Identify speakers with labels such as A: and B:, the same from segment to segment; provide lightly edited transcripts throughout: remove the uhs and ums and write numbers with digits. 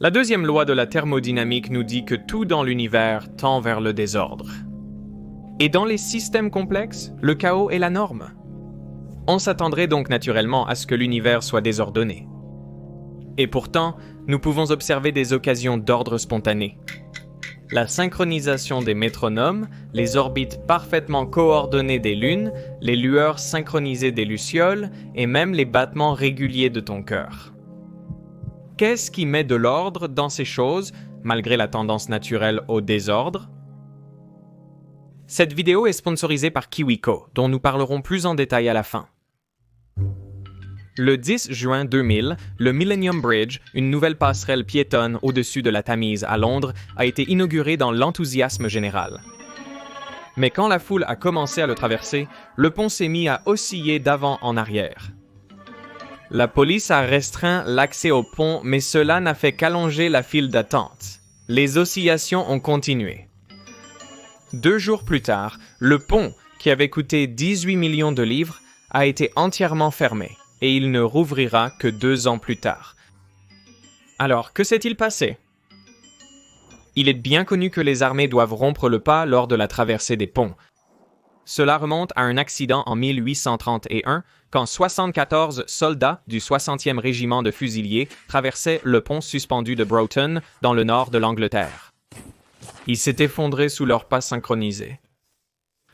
A: La deuxième loi de la thermodynamique nous dit que tout dans l'univers tend vers le désordre. Et dans les systèmes complexes, le chaos est la norme. On s'attendrait donc naturellement à ce que l'univers soit désordonné. Et pourtant, nous pouvons observer des occasions d'ordre spontané. La synchronisation des métronomes, les orbites parfaitement coordonnées des lunes, les lueurs synchronisées des lucioles et même les battements réguliers de ton cœur. Qu'est-ce qui met de l'ordre dans ces choses, malgré la tendance naturelle au désordre? Cette vidéo est sponsorisée par KiwiCo, dont nous parlerons plus en détail à la fin. Le 10 juin 2000, le Millennium Bridge, une nouvelle passerelle piétonne au-dessus de la Tamise à Londres, a été inauguré dans l'enthousiasme général. Mais quand la foule a commencé à le traverser, le pont s'est mis à osciller d'avant en arrière. La police a restreint l'accès au pont, mais cela n'a fait qu'allonger la file d'attente. Les oscillations ont continué. 2 jours plus tard, le pont, qui avait coûté 18 millions de livres, a été entièrement fermé. Et il ne rouvrira que 2 ans plus tard. Alors, que s'est-il passé? Il est bien connu que les armées doivent rompre le pas lors de la traversée des ponts. Cela remonte à un accident en 1831, quand 74 soldats du 60e régiment de fusiliers traversaient le pont suspendu de Broughton, dans le nord de l'Angleterre. Ils s'est effondré sous leurs pas synchronisés.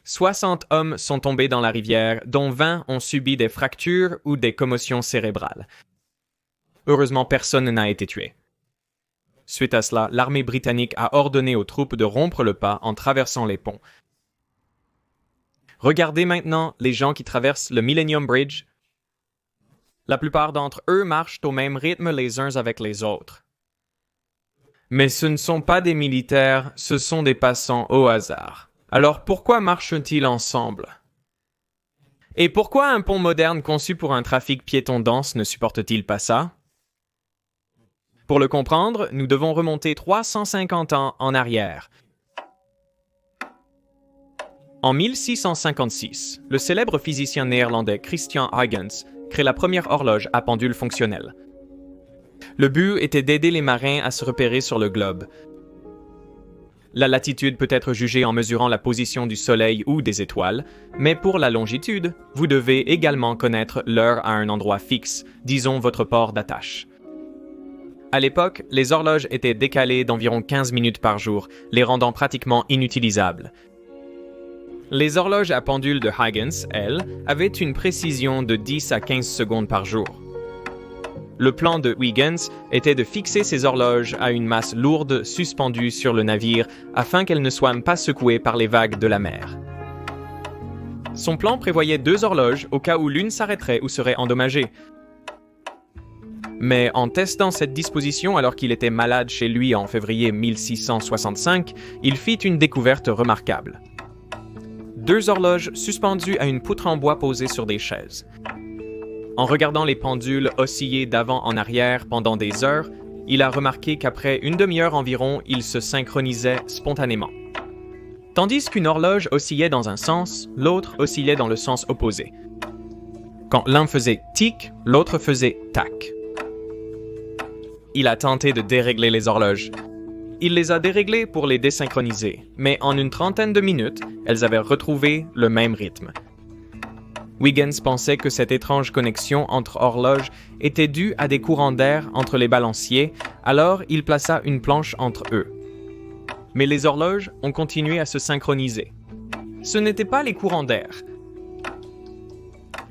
A: 60 hommes sont tombés dans la rivière, dont 20 ont subi des fractures ou des commotions cérébrales. Heureusement, personne n'a été tué. Suite à cela, l'armée britannique a ordonné aux troupes de rompre le pas en traversant les ponts. Regardez maintenant les gens qui traversent le Millennium Bridge. La plupart d'entre eux marchent au même rythme les uns avec les autres. Mais ce ne sont pas des militaires, ce sont des passants au hasard. Alors pourquoi marchent-ils ensemble? Et pourquoi un pont moderne conçu pour un trafic piéton dense ne supporte-t-il pas ça? Pour le comprendre, nous devons remonter 350 ans en arrière. En 1656, le célèbre physicien néerlandais Christian Huygens crée la première horloge à pendule fonctionnelle. Le but était d'aider les marins à se repérer sur le globe. La latitude peut être jugée en mesurant la position du Soleil ou des étoiles, mais pour la longitude, vous devez également connaître l'heure à un endroit fixe, disons votre port d'attache. À l'époque, les horloges étaient décalées d'environ 15 minutes par jour, les rendant pratiquement inutilisables. Les horloges à pendule de Huygens, elles, avaient une précision de 10 à 15 secondes par jour. Le plan de Huygens était de fixer ces horloges à une masse lourde suspendue sur le navire afin qu'elles ne soient pas secouées par les vagues de la mer. Son plan prévoyait 2 horloges au cas où l'une s'arrêterait ou serait endommagée. Mais en testant cette disposition alors qu'il était malade chez lui en février 1665, il fit une découverte remarquable. 2 horloges suspendues à une poutre en bois posée sur des chaises. En regardant les pendules osciller d'avant en arrière pendant des heures, il a remarqué qu'après une demi-heure environ, ils se synchronisaient spontanément. Tandis qu'une horloge oscillait dans un sens, l'autre oscillait dans le sens opposé. Quand l'un faisait tic, l'autre faisait tac. Il a tenté de dérégler les horloges. Il les a déréglées pour les désynchroniser, mais en une trentaine de minutes, elles avaient retrouvé le même rythme. Huygens pensait que cette étrange connexion entre horloges était due à des courants d'air entre les balanciers, alors il plaça une planche entre eux. Mais les horloges ont continué à se synchroniser. Ce n'étaient pas les courants d'air.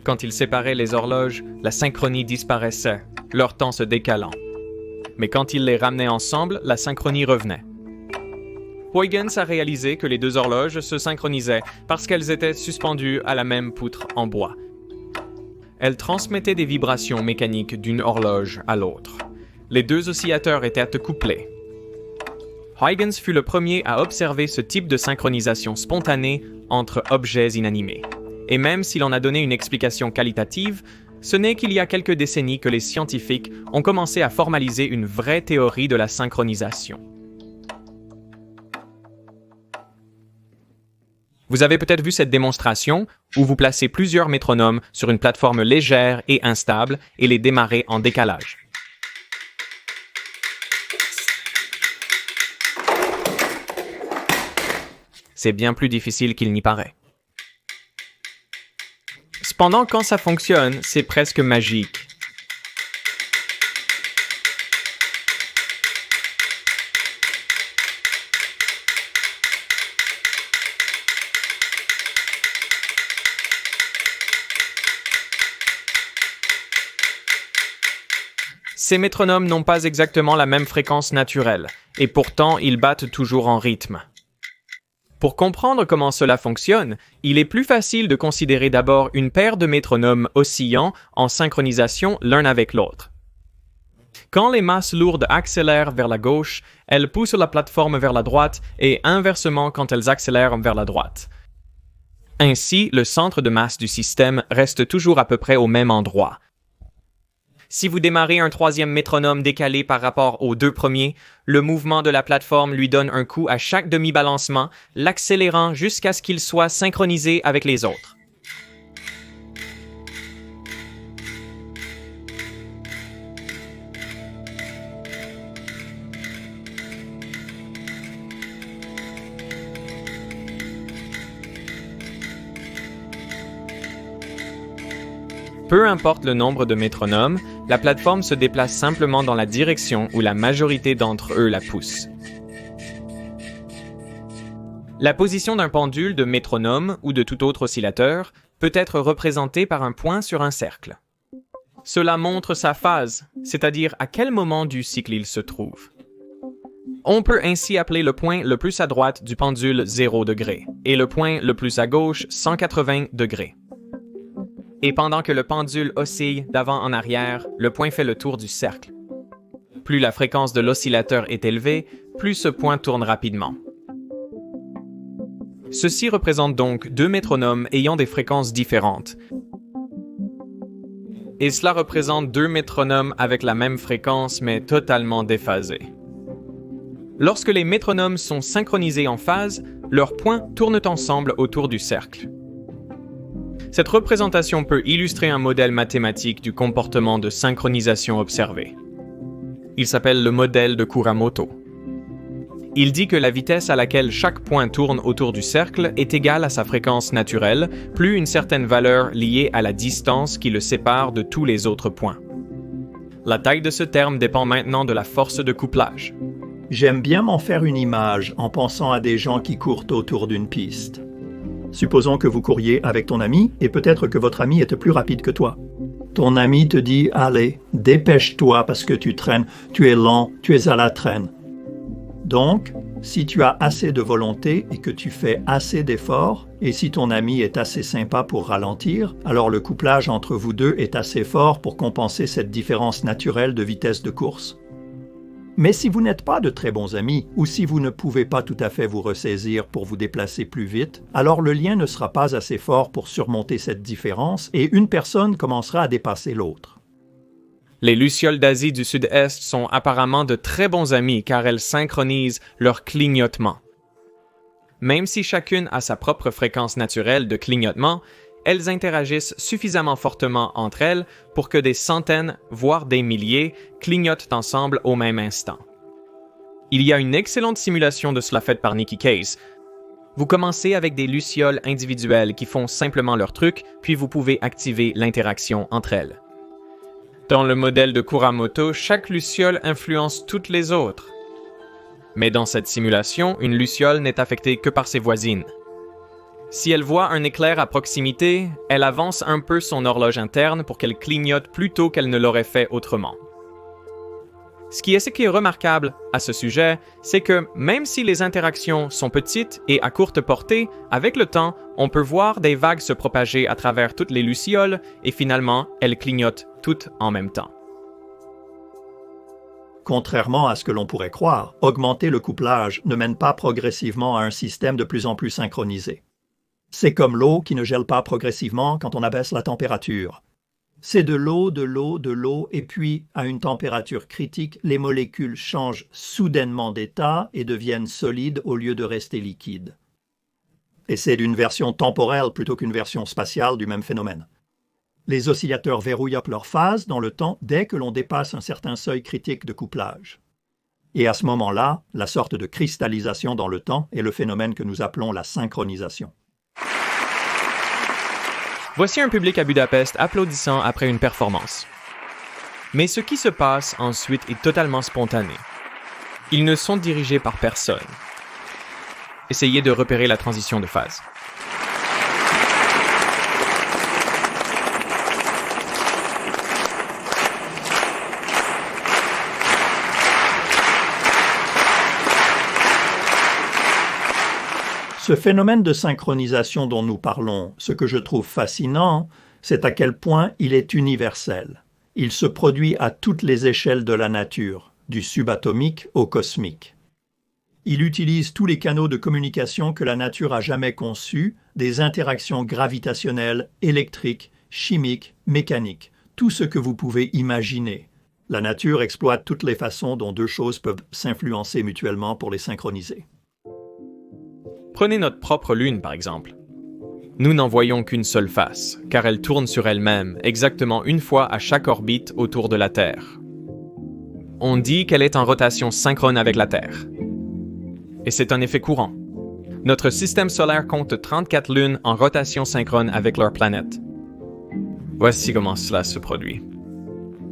A: Quand il séparait les horloges, la synchronie disparaissait, leur temps se décalant. Mais quand il les ramenait ensemble, la synchronie revenait. Huygens a réalisé que les 2 horloges se synchronisaient parce qu'elles étaient suspendues à la même poutre en bois. Elles transmettaient des vibrations mécaniques d'une horloge à l'autre. Les 2 oscillateurs étaient couplés. Huygens fut le premier à observer ce type de synchronisation spontanée entre objets inanimés. Et même s'il en a donné une explication qualitative, ce n'est qu'il y a quelques décennies que les scientifiques ont commencé à formaliser une vraie théorie de la synchronisation. Vous avez peut-être vu cette démonstration où vous placez plusieurs métronomes sur une plateforme légère et instable et les démarrez en décalage. c'est bien plus difficile qu'il n'y paraît. Cependant, quand ça fonctionne, c'est presque magique. Ces métronomes n'ont pas exactement la même fréquence naturelle, et pourtant ils battent toujours en rythme. Pour comprendre comment cela fonctionne, il est plus facile de considérer d'abord une paire de métronomes oscillant en synchronisation l'un avec l'autre. Quand les masses lourdes accélèrent vers la gauche, elles poussent la plateforme vers la droite et inversement quand elles accélèrent vers la droite. Ainsi, le centre de masse du système reste toujours à peu près au même endroit. Si vous démarrez un troisième métronome décalé par rapport aux deux premiers, le mouvement de la plateforme lui donne un coup à chaque demi-balancement, l'accélérant jusqu'à ce qu'il soit synchronisé avec les autres. Peu importe le nombre de métronomes, la plateforme se déplace simplement dans la direction où la majorité d'entre eux la poussent. La position d'un pendule de métronome ou de tout autre oscillateur peut être représentée par un point sur un cercle. Cela montre sa phase, c'est-à-dire à quel moment du cycle il se trouve. On peut ainsi appeler le point le plus à droite du pendule 0 degré et le point le plus à gauche 180 degrés. Et pendant que le pendule oscille d'avant en arrière, le point fait le tour du cercle. Plus la fréquence de l'oscillateur est élevée, plus ce point tourne rapidement. Ceci représente donc deux métronomes ayant des fréquences différentes. Et cela représente deux métronomes avec la même fréquence mais totalement déphasés. Lorsque les métronomes sont synchronisés en phase, leurs points tournent ensemble autour du cercle. Cette représentation peut illustrer un modèle mathématique du comportement de synchronisation observé. Il s'appelle le modèle de Kuramoto. Il dit que la vitesse à laquelle chaque point tourne autour du cercle est égale à sa fréquence naturelle, plus une certaine valeur liée à la distance qui le sépare de tous les autres points. La taille de ce terme dépend maintenant de la force de couplage.
B: J'aime bien m'en faire une image en pensant à des gens qui courent autour d'une piste. Supposons que vous couriez avec ton ami et peut-être que votre ami était plus rapide que toi. Ton ami te dit « Allez, dépêche-toi parce que tu traînes, tu es lent, tu es à la traîne. » Donc, si tu as assez de volonté et que tu fais assez d'efforts, et si ton ami est assez sympa pour ralentir, alors le couplage entre vous deux est assez fort pour compenser cette différence naturelle de vitesse de course. Mais si vous n'êtes pas de très bons amis, ou si vous ne pouvez pas tout à fait vous ressaisir pour vous déplacer plus vite, alors le lien ne sera pas assez fort pour surmonter cette différence et une personne commencera à dépasser l'autre.
A: Les lucioles d'Asie du Sud-Est sont apparemment de très bons amis car elles synchronisent leur clignotement. Même si chacune a sa propre fréquence naturelle de clignotement, elles interagissent suffisamment fortement entre elles pour que des centaines, voire des milliers, clignotent ensemble au même instant. Il y a une excellente simulation de cela faite par Nikki Case. Vous commencez avec des lucioles individuelles qui font simplement leur truc, puis vous pouvez activer l'interaction entre elles. Dans le modèle de Kuramoto, chaque luciole influence toutes les autres. Mais dans cette simulation, une luciole n'est affectée que par ses voisines. Si elle voit un éclair à proximité, elle avance un peu son horloge interne pour qu'elle clignote plus tôt qu'elle ne l'aurait fait autrement. Ce qui est remarquable à ce sujet, c'est que même si les interactions sont petites et à courte portée, avec le temps, on peut voir des vagues se propager à travers toutes les lucioles et finalement, elles clignotent toutes en même temps.
B: Contrairement à ce que l'on pourrait croire, augmenter le couplage ne mène pas progressivement à un système de plus en plus synchronisé. C'est comme l'eau qui ne gèle pas progressivement quand on abaisse la température. C'est de l'eau, et puis, à une température critique, les molécules changent soudainement d'état et deviennent solides au lieu de rester liquides. Et c'est une version temporelle plutôt qu'une version spatiale du même phénomène. Les oscillateurs verrouillent leur phase dans le temps dès que l'on dépasse un certain seuil critique de couplage. Et à ce moment-là, la sorte de cristallisation dans le temps est le phénomène que nous appelons la synchronisation.
A: Voici un public à Budapest applaudissant après une performance. Mais ce qui se passe ensuite est totalement spontané. Ils ne sont dirigés par personne. Essayez de repérer la transition de phase.
B: Ce phénomène de synchronisation dont nous parlons, ce que je trouve fascinant, c'est à quel point il est universel. Il se produit à toutes les échelles de la nature, du subatomique au cosmique. Il utilise tous les canaux de communication que la nature a jamais conçus, des interactions gravitationnelles, électriques, chimiques, mécaniques, tout ce que vous pouvez imaginer. La nature exploite toutes les façons dont deux choses peuvent s'influencer mutuellement pour les synchroniser.
A: Prenez notre propre Lune, par exemple. Nous n'en voyons qu'une seule face, car elle tourne sur elle-même exactement une fois à chaque orbite autour de la Terre. On dit qu'elle est en rotation synchrone avec la Terre. Et c'est un effet courant. Notre système solaire compte 34 lunes en rotation synchrone avec leurs planètes. Voici comment cela se produit.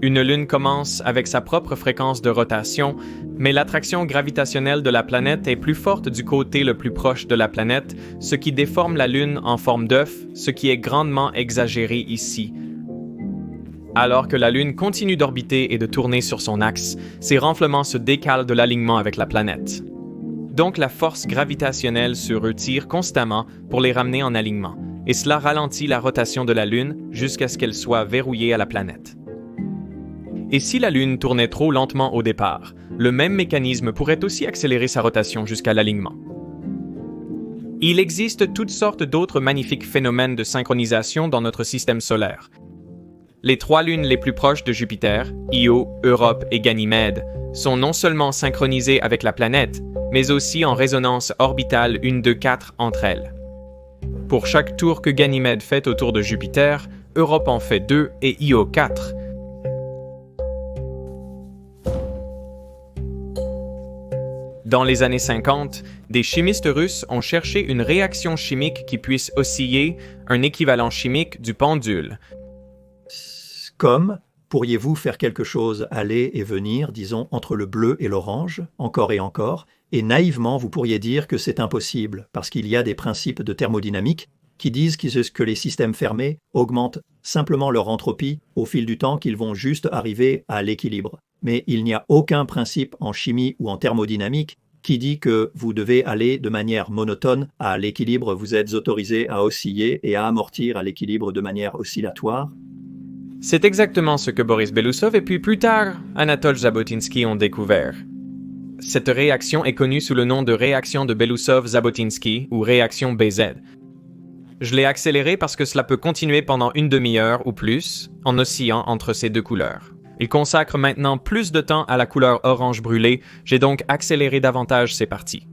A: Une lune commence avec sa propre fréquence de rotation, mais l'attraction gravitationnelle de la planète est plus forte du côté le plus proche de la planète, ce qui déforme la lune en forme d'œuf, ce qui est grandement exagéré ici. Alors que la lune continue d'orbiter et de tourner sur son axe, ses renflements se décalent de l'alignement avec la planète. Donc la force gravitationnelle se retire constamment pour les ramener en alignement, et cela ralentit la rotation de la lune jusqu'à ce qu'elle soit verrouillée à la planète. Et si la Lune tournait trop lentement au départ, le même mécanisme pourrait aussi accélérer sa rotation jusqu'à l'alignement. Il existe toutes sortes d'autres magnifiques phénomènes de synchronisation dans notre système solaire. Les 3 lunes les plus proches de Jupiter, Io, Europe et Ganymède, sont non seulement synchronisées avec la planète, mais aussi en résonance orbitale une de 4 entre elles. Pour chaque tour que Ganymède fait autour de Jupiter, Europe en fait 2 et Io 4. Dans les années 50, des chimistes russes ont cherché une réaction chimique qui puisse osciller un équivalent chimique du pendule.
B: Comme, pourriez-vous faire quelque chose aller et venir, disons, entre le bleu et l'orange, encore, et naïvement vous pourriez dire que c'est impossible, parce qu'il y a des principes de thermodynamique qui disent que les systèmes fermés augmentent simplement leur entropie au fil du temps, qu'ils vont juste arriver à l'équilibre. Mais il n'y a aucun principe en chimie ou en thermodynamique qui dit que vous devez aller de manière monotone à l'équilibre, vous êtes autorisé à osciller et à amortir à l'équilibre de manière oscillatoire.
A: C'est exactement ce que Boris Belousov et puis plus tard Anatole Jabotinsky ont découvert. Cette réaction est connue sous le nom de réaction de Belousov-Jabotinsky ou réaction BZ. Je l'ai accélérée parce que cela peut continuer pendant une demi-heure ou plus en oscillant entre ces deux couleurs. Il consacre maintenant plus de temps à la couleur orange brûlée, j'ai donc accéléré davantage ces parties.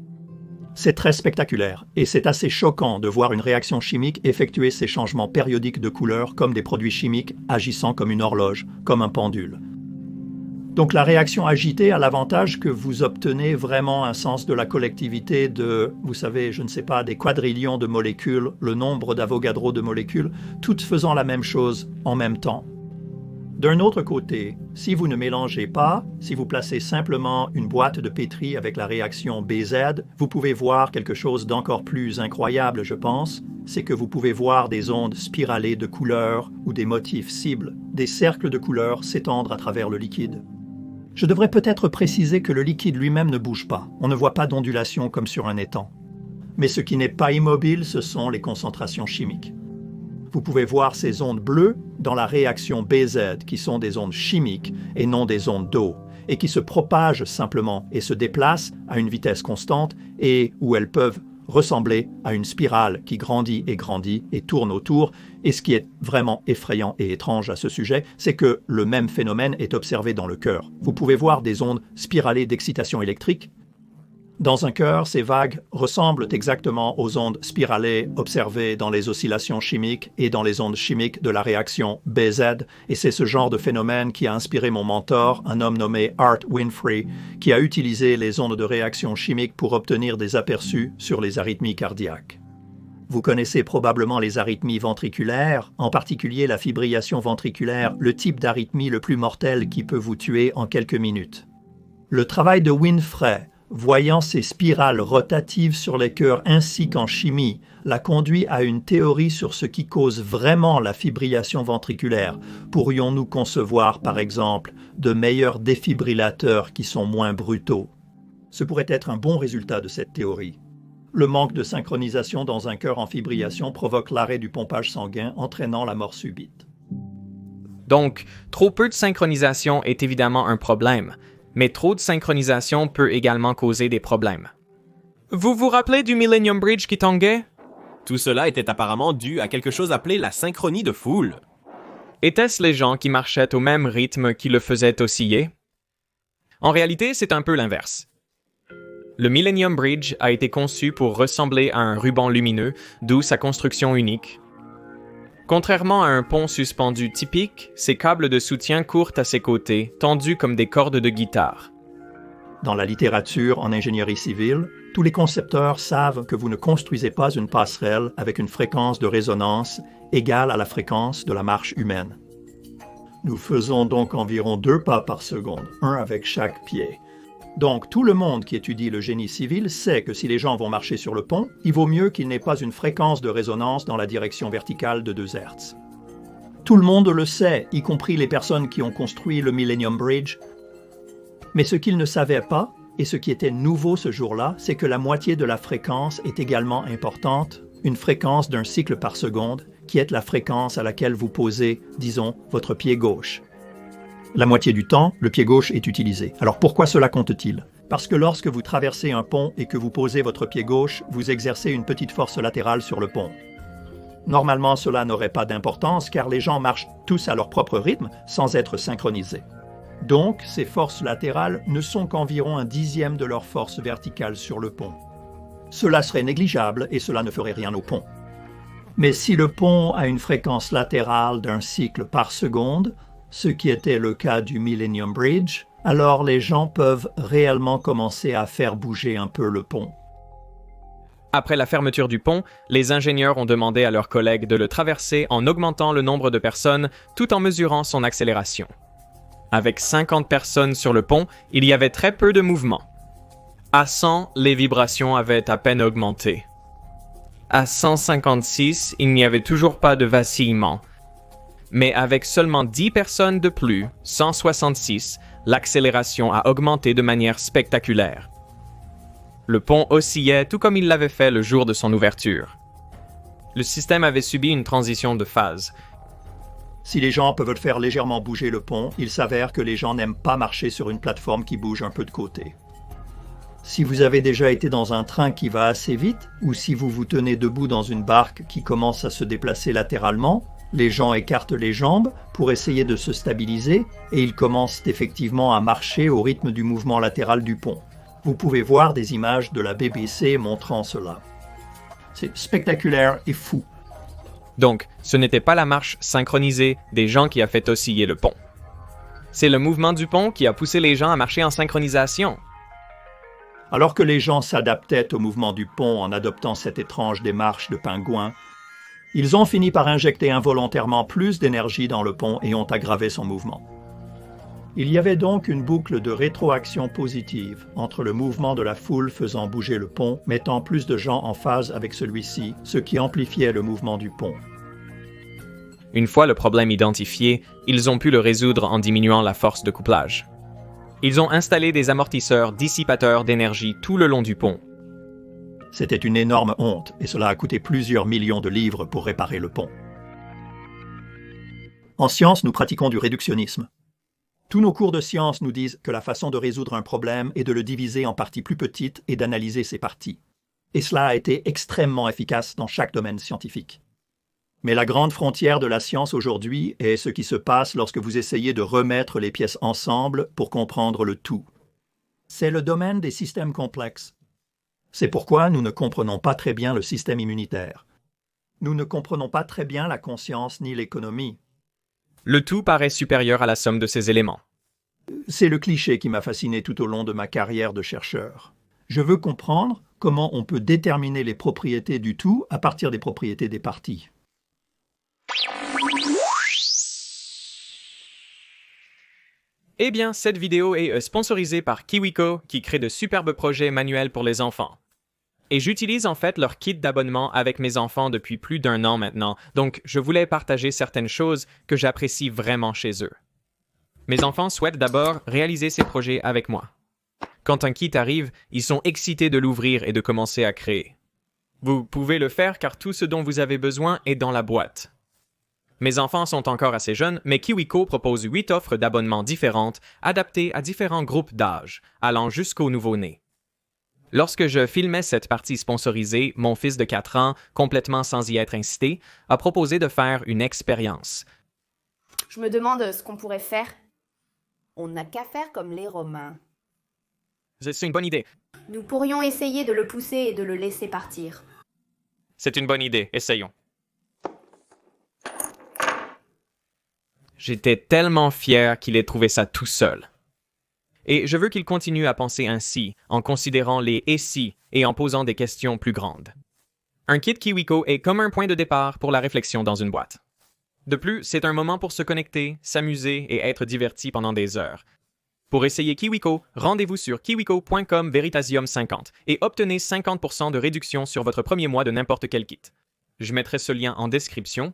B: C'est très spectaculaire, et c'est assez choquant de voir une réaction chimique effectuer ces changements périodiques de couleur comme des produits chimiques agissant comme une horloge, comme un pendule. Donc la réaction agitée a l'avantage que vous obtenez vraiment un sens de la collectivité de, vous savez, je ne sais pas, des quadrillions de molécules, le nombre d'Avogadro de molécules, toutes faisant la même chose en même temps. D'un autre côté, si vous ne mélangez pas, si vous placez simplement une boîte de pétri avec la réaction BZ, vous pouvez voir quelque chose d'encore plus incroyable, je pense, c'est que vous pouvez voir des ondes spiralées de couleurs ou des motifs cibles, des cercles de couleurs s'étendre à travers le liquide. Je devrais peut-être préciser que le liquide lui-même ne bouge pas, on ne voit pas d'ondulation comme sur un étang. Mais ce qui n'est pas immobile, ce sont les concentrations chimiques. Vous pouvez voir ces ondes bleues dans la réaction BZ, qui sont des ondes chimiques et non des ondes d'eau, et qui se propagent simplement et se déplacent à une vitesse constante et où elles peuvent ressembler à une spirale qui grandit et tourne autour. Et ce qui est vraiment effrayant et étrange à ce sujet, c'est que le même phénomène est observé dans le cœur. Vous pouvez voir des ondes spiralées d'excitation électrique Dans un cœur, ces vagues ressemblent exactement aux ondes spiralées observées dans les oscillations chimiques et dans les ondes chimiques de la réaction BZ, et c'est ce genre de phénomène qui a inspiré mon mentor, un homme nommé Art Winfrey, qui a utilisé les ondes de réaction chimique pour obtenir des aperçus sur les arythmies cardiaques. Vous connaissez probablement les arythmies ventriculaires, en particulier la fibrillation ventriculaire, le type d'arythmie le plus mortel qui peut vous tuer en quelques minutes. Le travail de Winfrey, voyant ces spirales rotatives sur les cœurs ainsi qu'en chimie, l'a conduit à une théorie sur ce qui cause vraiment la fibrillation ventriculaire. Pourrions-nous concevoir, par exemple, de meilleurs défibrillateurs qui sont moins brutaux? Ce pourrait être un bon résultat de cette théorie. Le manque de synchronisation dans un cœur en fibrillation provoque l'arrêt du pompage sanguin, entraînant la mort subite.
A: Donc, trop peu de synchronisation est évidemment un problème, mais trop de synchronisation peut également causer des problèmes. Vous vous rappelez du Millennium Bridge qui tanguait?
C: Tout cela était apparemment dû à quelque chose appelé la synchronie de foule.
A: Étaient-ce les gens qui marchaient au même rythme qui le faisaient osciller? En réalité, c'est un peu l'inverse. Le Millennium Bridge a été conçu pour ressembler à un ruban lumineux, d'où sa construction unique. Contrairement à un pont suspendu typique, ses câbles de soutien courent à ses côtés, tendus comme des cordes de guitare.
B: Dans la littérature en ingénierie civile, tous les concepteurs savent que vous ne construisez pas une passerelle avec une fréquence de résonance égale à la fréquence de la marche humaine. Nous faisons donc environ 2 pas par seconde, un avec chaque pied. Donc, tout le monde qui étudie le génie civil sait que si les gens vont marcher sur le pont, il vaut mieux qu'il n'ait pas une fréquence de résonance dans la direction verticale de 2 Hz. Tout le monde le sait, y compris les personnes qui ont construit le Millennium Bridge. Mais ce qu'ils ne savaient pas, et ce qui était nouveau ce jour-là, c'est que la moitié de la fréquence est également importante, une fréquence d'un cycle par seconde, qui est la fréquence à laquelle vous posez, disons, votre pied gauche. La moitié du temps, le pied gauche est utilisé. Alors pourquoi cela compte-t-il? Parce que lorsque vous traversez un pont et que vous posez votre pied gauche, vous exercez une petite force latérale sur le pont. Normalement, cela n'aurait pas d'importance car les gens marchent tous à leur propre rythme sans être synchronisés. Donc, ces forces latérales ne sont qu'environ 1/10 de leur force verticale sur le pont. Cela serait négligeable et cela ne ferait rien au pont. Mais si le pont a une fréquence latérale d'un cycle par seconde, ce qui était le cas du Millennium Bridge, alors les gens peuvent réellement commencer à faire bouger un peu le pont.
A: Après la fermeture du pont, les ingénieurs ont demandé à leurs collègues de le traverser en augmentant le nombre de personnes tout en mesurant son accélération. Avec 50 personnes sur le pont, il y avait très peu de mouvement. À 100, les vibrations avaient à peine augmenté. À 156, il n'y avait toujours pas de vacillement. Mais avec seulement 10 personnes de plus, 166, l'accélération a augmenté de manière spectaculaire. Le pont oscillait tout comme il l'avait fait le jour de son ouverture. Le système avait subi une transition de phase.
B: Si les gens peuvent faire légèrement bouger le pont, il s'avère que les gens n'aiment pas marcher sur une plateforme qui bouge un peu de côté. Si vous avez déjà été dans un train qui va assez vite, ou si vous vous tenez debout dans une barque qui commence à se déplacer latéralement, les gens écartent les jambes pour essayer de se stabiliser et ils commencent effectivement à marcher au rythme du mouvement latéral du pont. Vous pouvez voir des images de la BBC montrant cela. C'est spectaculaire et fou.
A: Donc, ce n'était pas la marche synchronisée des gens qui a fait osciller le pont. C'est le mouvement du pont qui a poussé les gens à marcher en synchronisation.
B: Alors que les gens s'adaptaient au mouvement du pont en adoptant cette étrange démarche de pingouin, ils ont fini par injecter involontairement plus d'énergie dans le pont et ont aggravé son mouvement. Il y avait donc une boucle de rétroaction positive entre le mouvement de la foule faisant bouger le pont, mettant plus de gens en phase avec celui-ci, ce qui amplifiait le mouvement du pont.
A: Une fois le problème identifié, ils ont pu le résoudre en diminuant la force de couplage. Ils ont installé des amortisseurs dissipateurs d'énergie tout le long du pont.
B: C'était une énorme honte et cela a coûté plusieurs millions de livres pour réparer le pont. En science, nous pratiquons du réductionnisme. Tous nos cours de science nous disent que la façon de résoudre un problème est de le diviser en parties plus petites et d'analyser ses parties. Et cela a été extrêmement efficace dans chaque domaine scientifique. Mais la grande frontière de la science aujourd'hui est ce qui se passe lorsque vous essayez de remettre les pièces ensemble pour comprendre le tout. C'est le domaine des systèmes complexes. C'est pourquoi nous ne comprenons pas très bien le système immunitaire. Nous ne comprenons pas très bien la conscience ni l'économie.
A: Le tout paraît supérieur à la somme de ces éléments.
B: C'est le cliché qui m'a fasciné tout au long de ma carrière de chercheur. Je veux comprendre comment on peut déterminer les propriétés du tout à partir des propriétés des parties.
A: Eh bien, cette vidéo est sponsorisée par KiwiCo, qui crée de superbes projets manuels pour les enfants. Et j'utilise en fait leur kit d'abonnement avec mes enfants depuis plus d'1 an maintenant, donc je voulais partager certaines choses que j'apprécie vraiment chez eux. Mes enfants souhaitent d'abord réaliser ces projets avec moi. Quand un kit arrive, ils sont excités de l'ouvrir et de commencer à créer. Vous pouvez le faire car tout ce dont vous avez besoin est dans la boîte. Mes enfants sont encore assez jeunes, mais KiwiCo propose 8 offres d'abonnement différentes, adaptées à différents groupes d'âge, allant jusqu'aux nouveau-nés. Lorsque je filmais cette partie sponsorisée, mon fils de 4 ans, complètement sans y être incité, a proposé de faire une expérience.
D: Je me demande ce qu'on pourrait faire.
E: On n'a qu'à faire comme les Romains.
A: C'est une bonne idée.
D: Nous pourrions essayer de le pousser et de le laisser partir.
A: C'est une bonne idée, essayons. J'étais tellement fier qu'il ait trouvé ça tout seul. Et je veux qu'il continue à penser ainsi, en considérant les « et si » et en posant des questions plus grandes. Un kit KiwiCo est comme un point de départ pour la réflexion dans une boîte. De plus, c'est un moment pour se connecter, s'amuser et être diverti pendant des heures. Pour essayer KiwiCo, rendez-vous sur kiwico.com/Veritasium50 et obtenez 50% de réduction sur votre premier mois de n'importe quel kit. Je mettrai ce lien en description.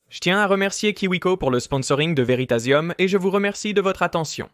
A: Je tiens à remercier KiwiCo pour le sponsoring de Veritasium et je vous remercie de votre attention.